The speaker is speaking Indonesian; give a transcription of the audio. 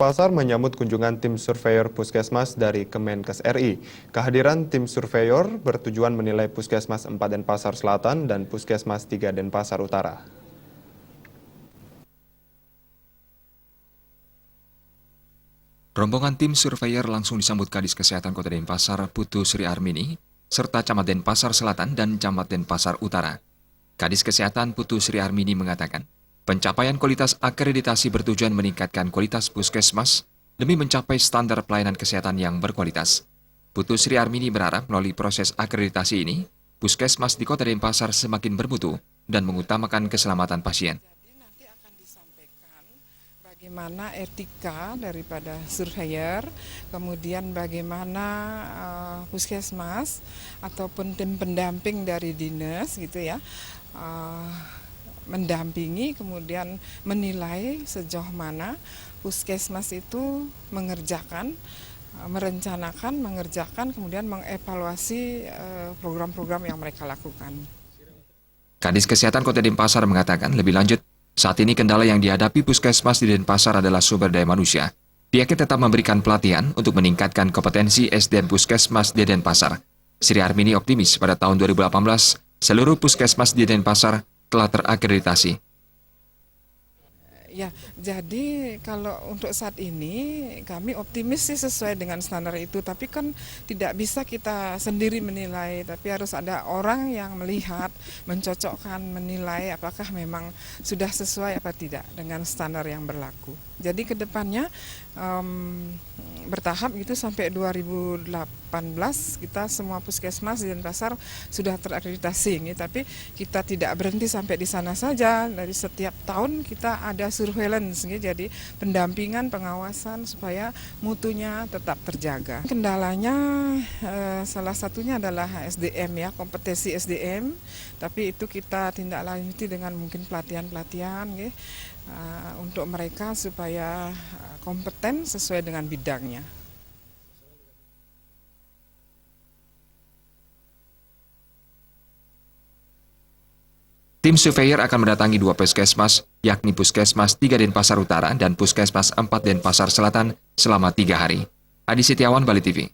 Denpasar menyambut kunjungan tim surveyor Puskesmas dari Kemenkes RI. Kehadiran tim surveyor bertujuan menilai Puskesmas 4 Denpasar Selatan dan Puskesmas 3 Denpasar Utara. Rombongan tim surveyor langsung disambut Kadis Kesehatan Kota Denpasar Putu Sri Armini, serta Camat Denpasar Selatan dan Camat Denpasar Utara. Kadis Kesehatan Putu Sri Armini mengatakan, pencapaian kualitas akreditasi bertujuan meningkatkan kualitas puskesmas demi mencapai standar pelayanan kesehatan yang berkualitas. Putu Sri Armini berharap melalui proses akreditasi ini, puskesmas di Kota Denpasar semakin bermutu dan mengutamakan keselamatan pasien. Jadi nanti akan disampaikan bagaimana etika daripada surveyor, kemudian bagaimana puskesmas ataupun tim pendamping dari dinas gitu ya, mendampingi kemudian menilai sejauh mana puskesmas itu merencanakan, mengerjakan, kemudian mengevaluasi program-program yang mereka lakukan. Kadis Kesehatan Kota Denpasar mengatakan lebih lanjut, saat ini kendala yang dihadapi puskesmas di Denpasar adalah sumber daya manusia. Pihaknya tetap memberikan pelatihan untuk meningkatkan kompetensi SDM puskesmas di Denpasar. Sri Armini optimis pada tahun 2018, seluruh puskesmas di Denpasar telah terakreditasi. Ya, jadi kalau untuk saat ini kami optimis sih sesuai dengan standar itu, tapi kan tidak bisa kita sendiri menilai, tapi harus ada orang yang melihat, mencocokkan, menilai apakah memang sudah sesuai apa tidak dengan standar yang berlaku. Jadi ke depannya bertahap gitu sampai 2018 kita semua puskesmas di Denpasar sudah terakreditasi, tapi kita tidak berhenti sampai di sana saja. Dari setiap tahun kita ada surveillance, jadi pendampingan, pengawasan supaya mutunya tetap terjaga. Kendalanya salah satunya adalah SDM ya, kompetensi SDM, tapi itu kita tindak lanjuti dengan mungkin pelatihan-pelatihan untuk mereka supaya kompeten sesuai dengan bidangnya. Tim surveyor akan mendatangi 2 puskesmas, yakni Puskesmas 3 Denpasar Utara dan Puskesmas 4 Denpasar Selatan selama 3 hari. Adi Setiawan, Bali TV.